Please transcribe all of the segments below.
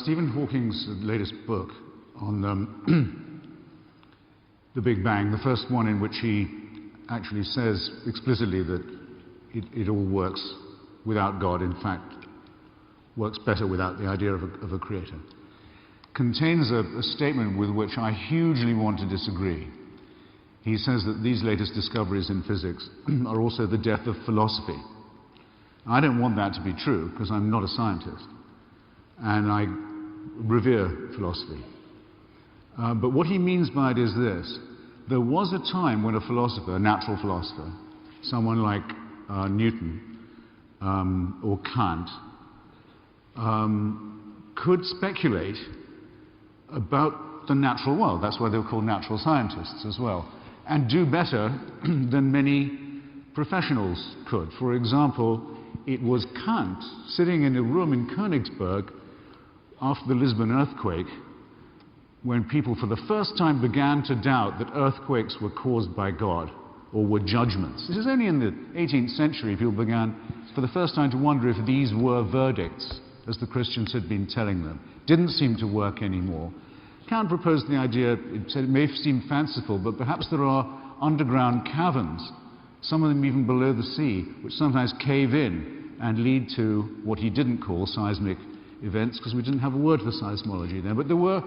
Stephen Hawking's latest book on the Big Bang, the first one in which he actually says explicitly that it all works without God, in fact, works better without the idea of a creator, contains a statement with which I hugely want to disagree. He says that these latest discoveries in physics are also the death of philosophy. I don't want that to be true, because I'm not a scientist, and I revere philosophy. But what he means by it is this. There was a time when a philosopher, a natural philosopher, someone like Newton or Kant, could speculate about the natural world. That's why they were called natural scientists as well, and do better than many professionals could. For example, it was Kant sitting in a room in Königsberg after the Lisbon earthquake, when people for the first time began to doubt that earthquakes were caused by God or were judgments. This is only in the 18th century people began for the first time to wonder if these were verdicts, as the Christians had been telling them. Didn't seem to work anymore. Kant proposed the idea, it said it may seem fanciful, but perhaps there are underground caverns, some of them even below the sea, which sometimes cave in and lead to what he didn't call seismic events, because we didn't have a word for seismology then. But there were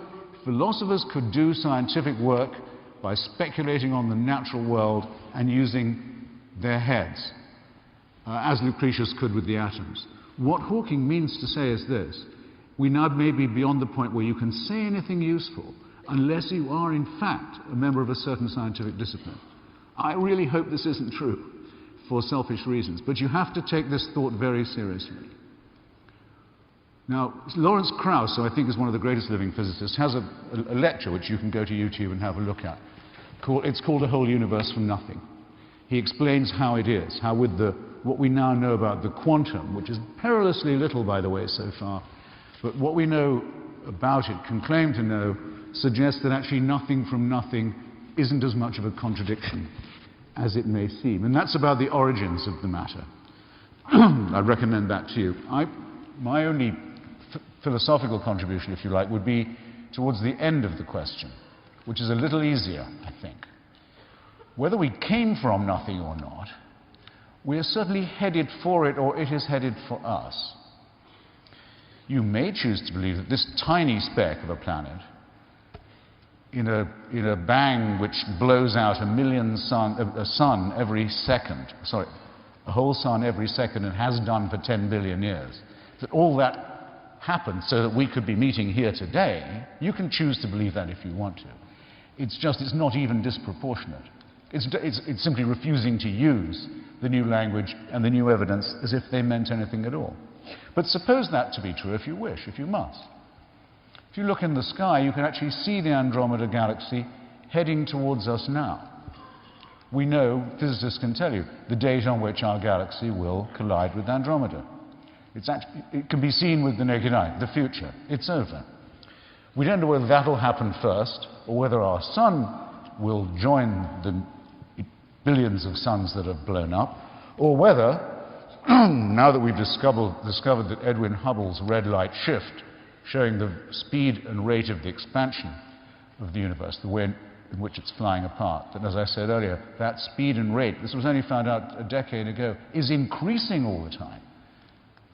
philosophers could do scientific work by speculating on the natural world and using their heads, as Lucretius could with the atoms. What Hawking means to say is this: we now may be beyond the point where you can say anything useful unless you are in fact a member of a certain scientific discipline. I really hope this isn't true for selfish reasons, but you have to take this thought very seriously. Now, Lawrence Krauss, who I think is one of the greatest living physicists, has a lecture which you can go to YouTube and have a look at. It's called A Whole Universe from Nothing. He explains how it is, how with what we now know about the quantum, which is perilously little, by the way, so far, but what we know about it, can claim to know, suggests that actually nothing from nothing isn't as much of a contradiction as it may seem. And that's about the origins of the matter. I'd recommend that to you. My only philosophical contribution, if you like, would be towards the end of the question, which is a little easier, I think. Whether we came from nothing or not, we are certainly headed for it, or it is headed for us. You may choose to believe that this tiny speck of a planet, in a bang which blows out a sun every second, a whole sun every second, and has done for 10 billion years, that all that happened so that we could be meeting here today. You can choose to believe that if you want to. It's not even disproportionate. It's simply refusing to use the new language and the new evidence as if they meant anything at all. But suppose that to be true if you wish, if you must. If you look in the sky, you can actually see the Andromeda galaxy heading towards us now. We know, physicists can tell you, the date on which our galaxy will collide with Andromeda. It can be seen with the naked eye, the future. It's over. We don't know whether that will happen first, or whether our sun will join the billions of suns that have blown up, or whether, now that we've discovered that Edwin Hubble's red light shift, showing the speed and rate of the expansion of the universe, the way in which it's flying apart, that, as I said earlier, that speed and rate, this was only found out a decade ago, is increasing all the time,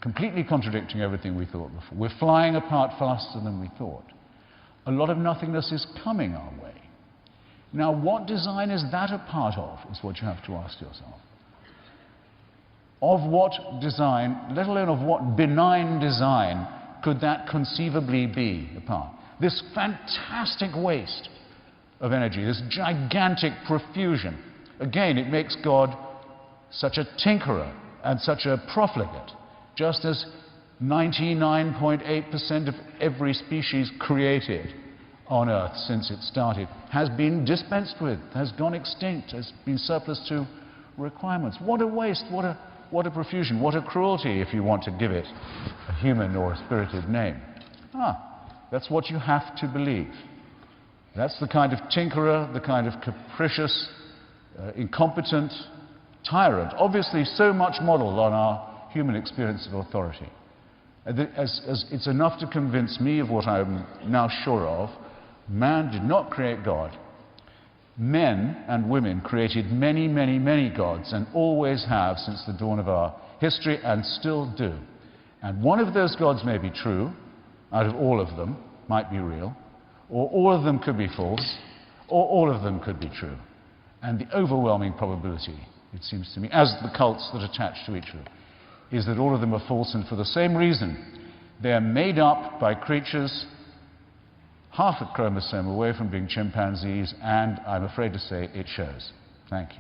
completely contradicting everything we thought before. We're flying apart faster than we thought. A lot of nothingness is coming our way. Now, what design is that a part of, is what you have to ask yourself. Of what design, let alone of what benign design, could that conceivably be a part? This fantastic waste of energy, this gigantic profusion. Again, it makes God such a tinkerer and such a profligate, just as 99.8% of every species created on Earth since it started has been dispensed with, has gone extinct, has been surplus to requirements. What a waste, what a profusion, what a cruelty, if you want to give it a human or a spirited name. That's what you have to believe. That's the kind of tinkerer, the kind of capricious, incompetent tyrant, obviously so much modelled on our human experience of authority. It's enough to convince me of what I'm now sure of. Man did not create God. Men and women created many, many, many gods, and always have since the dawn of our history, and still do. And one of those gods may be true, out of all of them, might be real, or all of them could be false, or all of them could be true. And the overwhelming probability, it seems to me, as the cults that attach to each of them, is that all of them are false, and for the same reason. They are made up by creatures half a chromosome away from being chimpanzees, and I'm afraid to say it shows. Thank you.